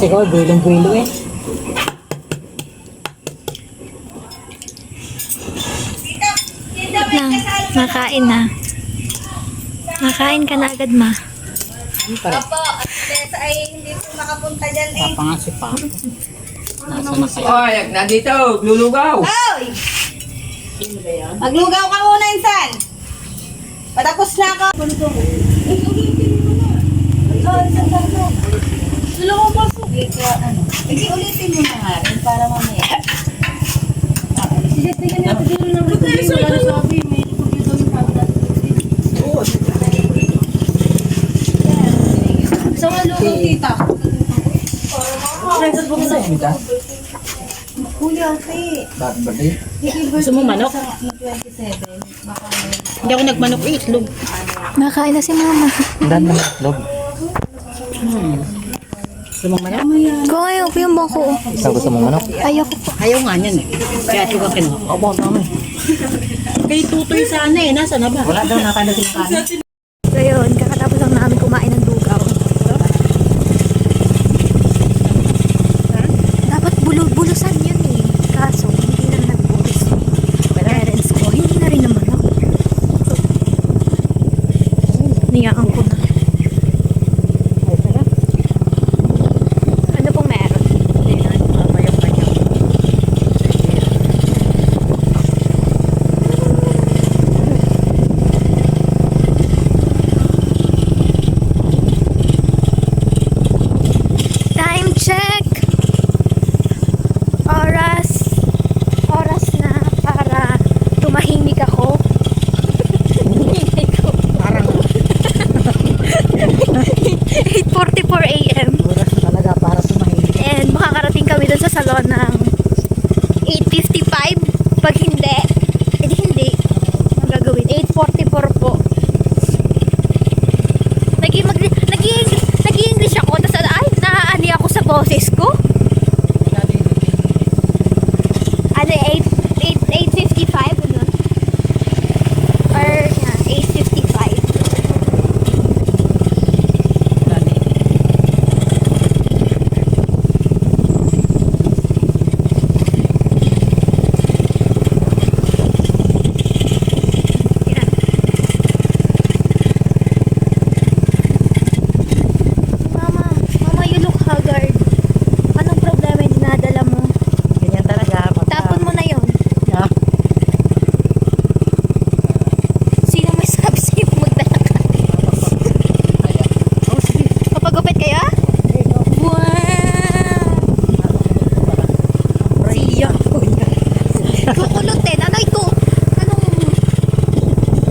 Kasi ko, buwilong-buwilo eh. Na, nakain na. Nakain ka na agad, ma. Ano pala? Opo, at Tessa ay hindi po makapunta dyan eh. Papa nga si Papa. Nasa na kaya? Oy, nandito, lulugaw. Hoy! Maglugaw ka muna, insan! Patapos na ako. Sila ko pasok. Hindi, ulitin mo na nga rin para mamaya. Sa malugaw, tita. Kuya, okay. Birthday? Gusto mo manok? 27. Baka Hindi ako nagmanok eh, itlog. Nakain na si mama. Dan naman itlog. Gusto mo manok? Kung ayaw ko yung bangko. Ikaw gusto mo manok? Ayoko po. Ayaw nga niyan eh. Kaya ito ka kinuha. Aba, mami. Kay Tutoy sana eh. Nasa na ba? Wala daw, nakanda sila kanin. So yun, kakatapos lang namin kumain ng lugaw. Dapat bulusan yun eh. Kaso, hindi na nagbulis yung parents ko. Hindi na rin naman ako. Niyaan ko na. Ano pong meron? Time check! Oras na para tumahimik ako. Hingay ko. Parang 8:44 AM. oras talaga para sumahili. And makakarating kami dun sa salon ng 8:55. Pag hindi, edi hindi. Ang gagawin, 8:44 po. Nag-i-English ako. Tapos ay, naaani ako sa boses ko. Ano, 8:55? Ano? Or, yan, 8:55. Mama, you look haggard. Anong problema yung dinadala mo? Ganyan talaga. Tapon mo na yon. Ha? Sino may sabi sa'yo magdala ka? Papagupit kayo? Wow! Siya. Kukulutin. Ano ito? Anong...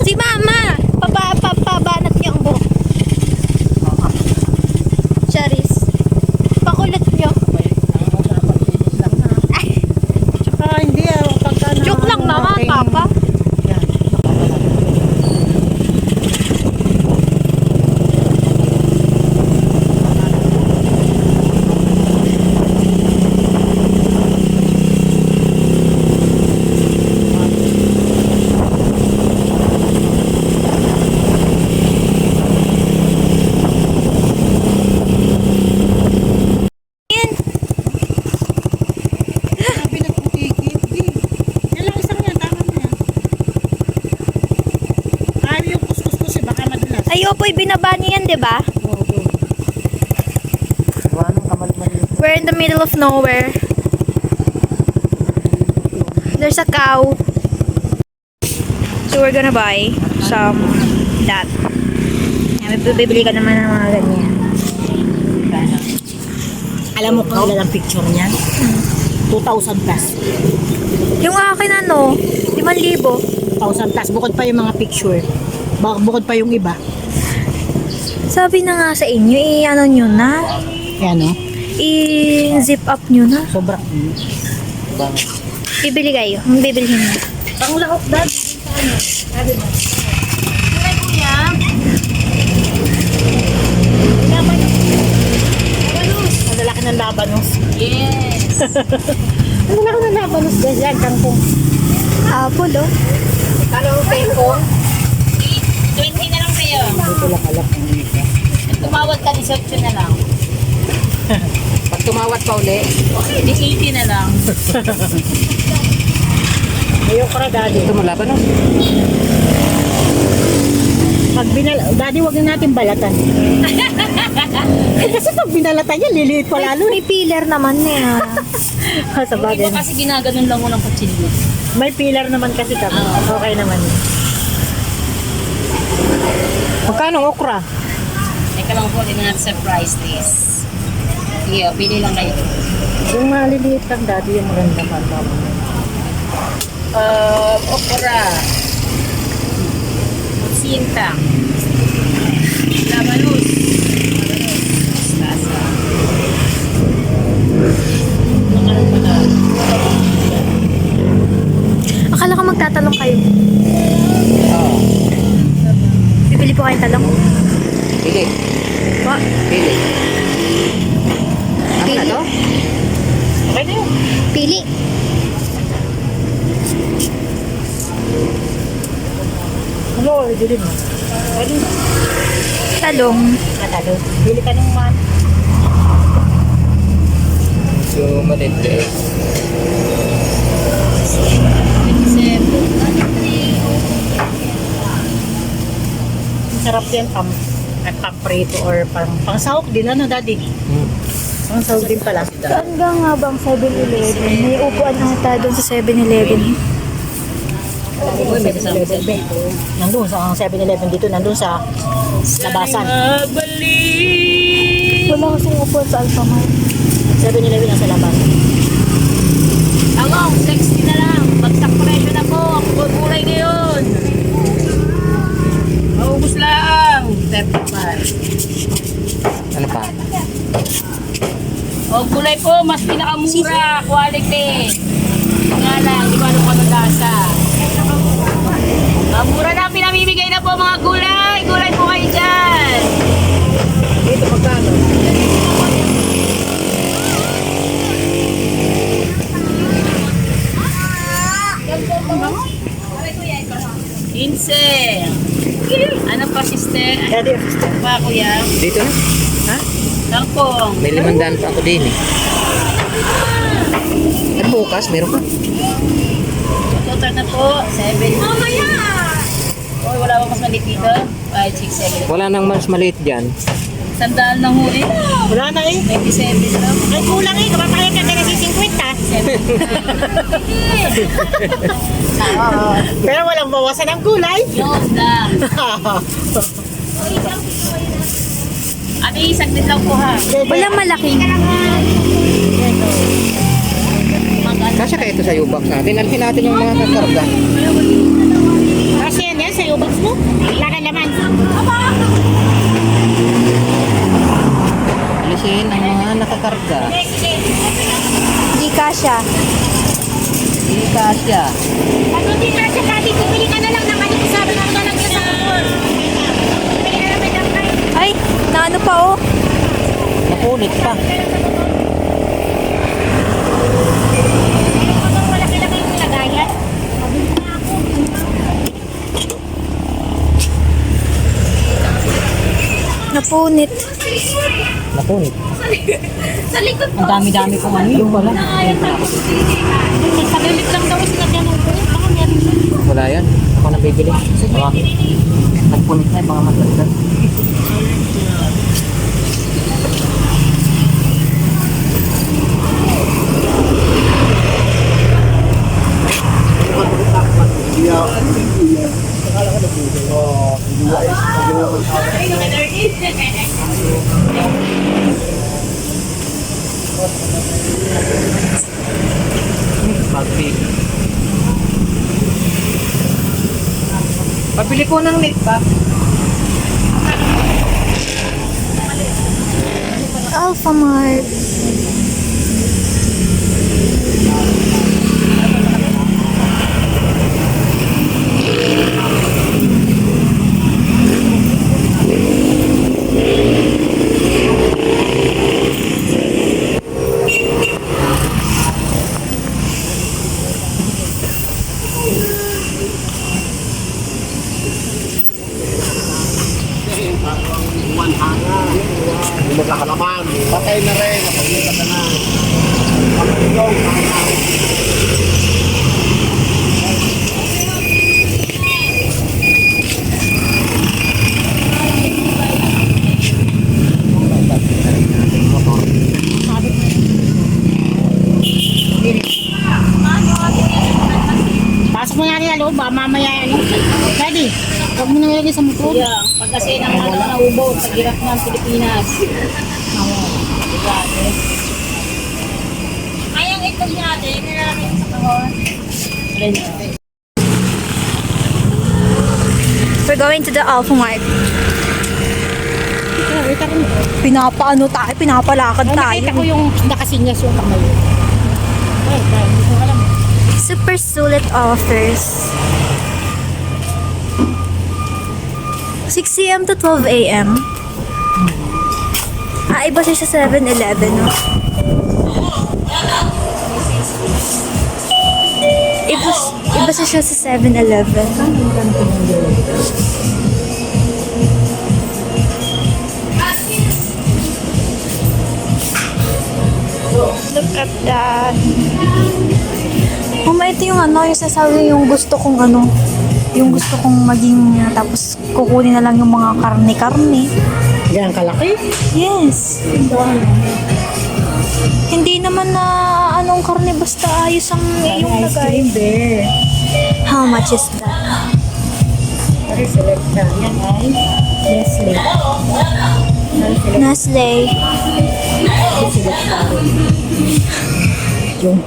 Si mama! Pabanat niyo ang buhok. Charis. Pakulot niyo. Ay, Tsaka hindi ah. Pagka na... joke lang naman, papa. Yan. Yan. Sabi na putikit. Yan lang isang yan. Tama na yan. Ayaw yung kuskus ko si baka madalas. Ayo po, binaba niyo yan, di ba? Anong kamal-mal yun? We're in the middle of nowhere. There's a cow. So we're gonna buy some that. Yan, bibili ka naman ng mga ganyan. Alam mo kung ilan ang picture niyan? 2,000 plus. Yung akin ano, 5,000. 1,000 plus. Bukod pa yung mga picture. Bukod pa yung iba. Sabi na nga sa inyo, i-ano nyo na, Yan o. i-zip up nyo na. Sobra. Bibili kayo. Ang bibilihin nyo. Pang laot dad. Malalaki ng labanos. Yes. Malalaki ng labanos guys. Yan, kangkong. Apple, oh. Kalo kayo po? 20 na lang kayo. Dito lang alam. Tumawad ka, 18 na lang. Pag tumawat pa uli, Okay, di 80 na lang. May okra, daddy. ito malaban no? Daddy, wag na natin balatan. Kasi pag binalatan yan, liliit pa lalo. May pillar naman eh. Sa Yung bagay. iba kasi ginaganon lang mo ng kutsilyo. May pillar naman kasi tama. Okay naman. Magkano ang okra? Teka lang po, din natin sa price list. Sige, pili lang kayo. Yung maliliit lang, daddy, yung maganda pa. Okra. Sintang. Labanus. Mustasa. Mga ano pa na. Akala ko magtatalong kayo. Oo. Bibili po kayong talong. Pili. Wa. Pili. Ano na to? Okay na yun. Pili. Hello, dilim mo. Pwede na. Talong. Matalo. Bili ka ng man. So, maliit eh. 27. Sarap yan, pang-prito or pang-sahok din, ano, daddy? Pang-sahok din pala. Saan ka nga bang 7-Eleven? May upuan ata doon sa 7-Eleven. Uy, may kasama sa Nandun sa 7-Eleven dito, nandun sa labasan. Wala kasing upuan sa Alphamart. 7-Eleven nasa labasan. Tawang, 60 na lang. Bagsak presyo na po. Ang kulay ngayon. Maubos lang. 35. Ano pa? O gulay po, mas pinakamura. Quality. Nga lang, di ba ano lasa? Ang mura na pinamimigay na po mga gulay. Gulay po kayo dyan. Dito magkano? Pinse. Ano pa, sister? Daddy, Ano pa, kuya? Dito na. ha? Langkong. May 500 pa ako din eh. At bukas, meron ka. Total na po, 7. Mamaya! Oy, wala bang mas maliit dito? 5, 6, 7. Wala nang mas maliit dyan. Sandaan ng huli. Wala na eh. 27 lang. Ay, kulang eh. Kapapayag ka na si 50. Pero walang bawasan ng gulay. Yun lang. Ate, saglit lang po ha. Walang malaki. Kasya kaya ito sa U-box natin. Alhin natin yung mga kakarga. Kasi yan sa ubas mo. Lakan naman. Alisin ang mga nakakarga. Hindi kasya. Hindi kasya. Ano din na siya, Daddy? Bumili ka na lang ng ano. Sabi mo na lang yun sa mall. Bumili ka naman ng price. Ay, naano pa oh. Napunit pa. Malaki-laki yung lagayan. Napunit. Napunit. Sa likod Ang dami-dami kong ano. Yung wala. Sabilit lang daw sila dyan. Baka meron siya. Wala yan. Ako na bibili. Mga nagpunit na yung mga matagdag. Pabili ko ng meat pa. Alphamart. Patay Pasok mo natin ang loob ba? Mamaya ano? Daddy, huwag mo nang ilagay sa motor. Yeah, pag kasi ng naubo, sa hirap ng Pilipinas. Ayang itlog natin, nilalagay sa kahon. We're going to the Alpha Mart. Wait ako. Pinapaano tayo, pinapalakad tayo. Nakita ko yung nakasinyas yung kamay. Ay, hindi ko alam. Super sulit offers. 6 a.m. to 12 a.m. Iba siya sa 7-Eleven, no? Iba siya sa 7-Eleven. Look at that. Ito yung yung sasabi yung gusto kong yung gusto kong maging, tapos kukunin na lang yung mga karne-karne. Yan kalaki. Yes. Hindi naman na anong karne, basta ayos ang iyong Ice lagay. cream there. How much is that? Pare select ka. Yan ay Nestle. Nestle. Select ka rin. Yung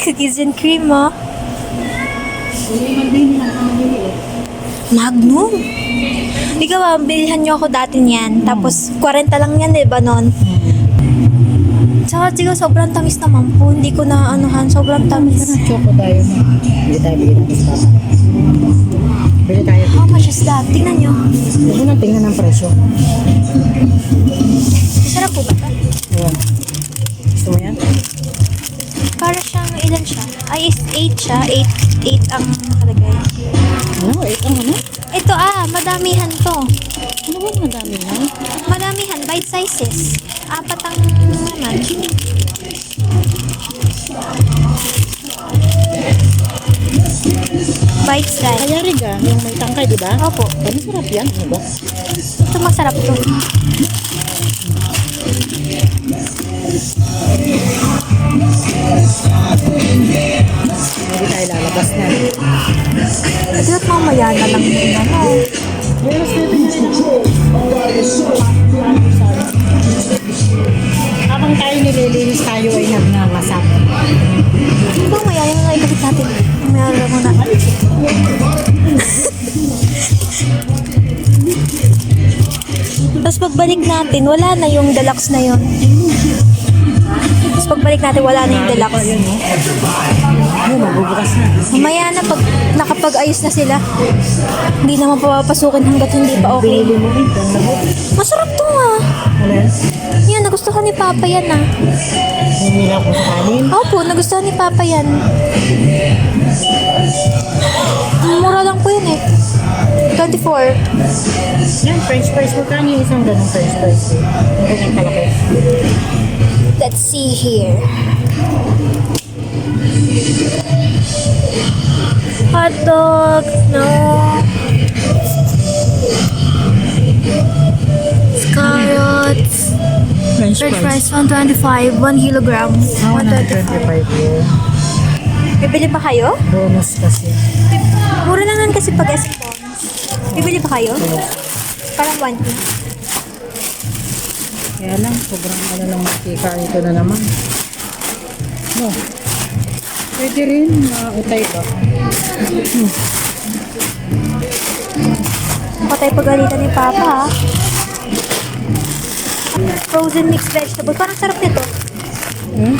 Cookies and cream, oh. Magnum. Ikaw, bilihan niyo ako dati niyan. Tapos, 40 lang yan, diba, nun? Tsaka, siguro, sobrang tamis naman po. Hindi ko na anuhan. Sobrang tamis. choco tayo na. Bili tayo ng pistata. Bili tayo. How much is that? Tingnan niyo. Huwag mo nang tingnan ng presyo. Sarap po ba ito? Ayan. Gusto mo yan? Para siyang, ilan siya? Ay, 8 siya. 8 ang nakalagay. Ano? 8 ang ano? Ito, madamihan to. Ano ba madami na? Madamihan, bite sizes. 4 ang naman. Bite size. Kaya rin ka, yung may tangkay, di ba? Opo. Ano sarap yan? Ano ba? Ito masarap to. Hindi tayo lalabas na. Ito at mamaya na lang yun. Meron sa ito na rin ako. Habang tayo nililinis tayo ay nagnangasap. Ito mamaya na lang ikabit natin. Mamaya na muna. Tapos pagbalik natin, wala na yung deluxe na yun. Tapos pagbalik natin, wala na yung deluxe. Ano, mabubukas na. Mamaya na pag nakapag-ayos na sila. Hindi naman papapasukin hanggat hindi pa okay. Bili mo rin. Masarap to Ano yan? Yan, nagustuhan ni Papa yan Humila ko sa kanin. Opo, nagustuhan ni Papa yan. Mura lang po yun 24. Yan, french fries mo. Kano yung isang ganong french fries? Ang ganyan kalaki. Let's see here. Hot dog, no. Carrots. French French fries, 125, 1 kilogram. Ah, 125. 125 yun. Bibili ba kayo? Bonus kasi. Mura lang nun kasi pag SM bonus. Bibili ba kayo? Parang 1 kilo. Kaya lang, sobrang ano lang makika. Ito na naman. No. Pwede rin. Utay ba? Patay pagalitan ni Papa, ha? Frozen mixed vegetable. Parang sarap nito. Hmm?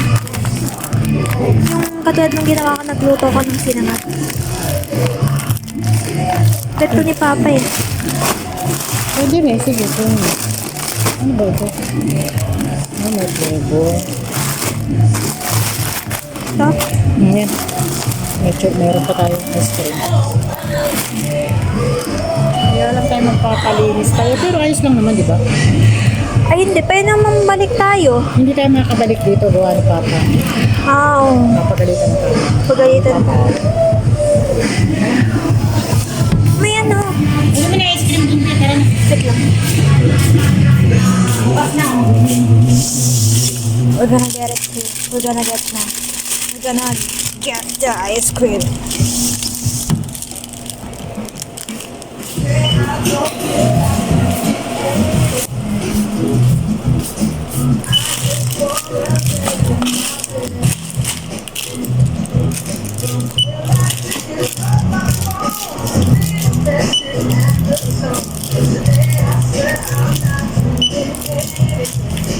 Yung katulad nung ginawa ko, nagluto ko ng sinangag. Ito ni Papa eh. Pwede rin. Sige, ito. Ano ba ito? Ano may bobo? Ito. Ayan. Meron pa tayong ice cream. Kaya lang tayo magpapalinis tayo. Pero ayos lang naman, di ba? Ay, hindi. Pwede naman balik tayo. Hindi tayo makabalik dito, gawa ni Papa. Oo. Papagalitan tayo. Pagalitan ko. May ano. Ano mo na ice cream din? Tara na. Wait lang. Bukas na. We're gonna get it too. We're gonna get na. We're gonna get the ice cream.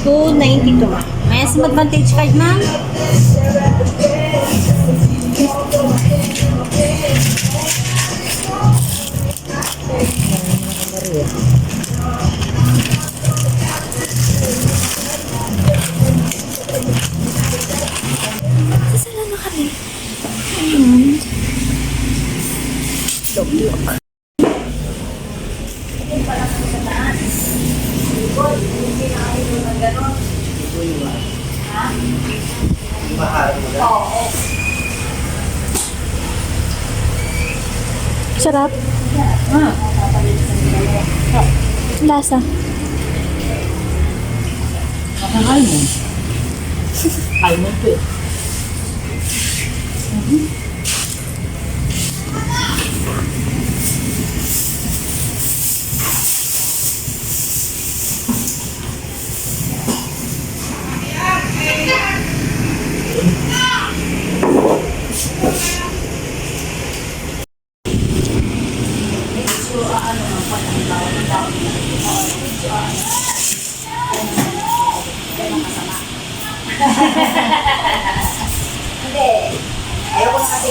$2.92 ma. May SIM advantage card ma'am? Sasala na kami. Ayun. Look. Sarap. Lasa. Nakakal mo. Kal mo ito eh.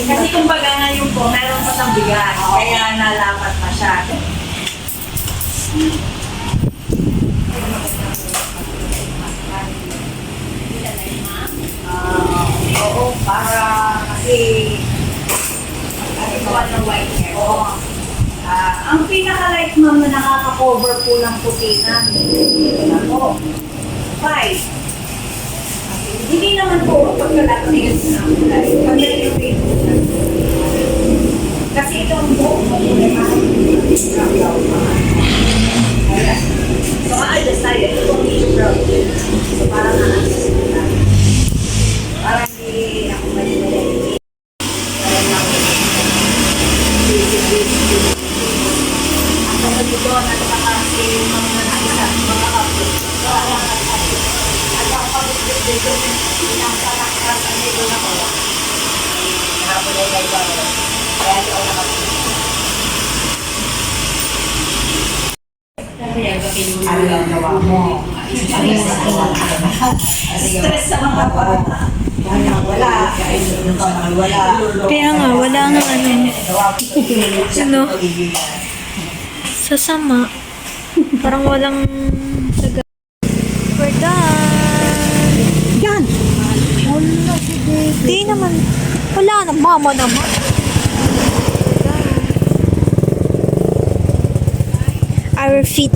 Kasi kumbaga ngayon po, meron pa siyang bigat. Kaya nalapat pa siya. Oo, para kasi ikaw ng white hair. Ang pinaka-light ma'am na nakaka-cover po ng puti namin. Ako, 5. Hindi naman po pagkalaki ng kulay. Pag-elevate po na. Kasi ito ang buong makulay. So, ma-adjust tayo. Ito pong medium brown. So, parang na-adjust po tayo. Parang hindi ako mali-mali. Ako dito, nagpapakasi mga nasa mga kapit. At ang pag-isip dito, nasa nakakasan nito na ko. Nakapun na yung iba. Kaya di ako nakapun. Ano ang gawa mo? Stress sa mga bata. Wala. Kaya nga, wala nga ano. Ano? Sasama. Parang walang taga. We're done. Yan! Di naman. Wala na. Mama naman. Our feet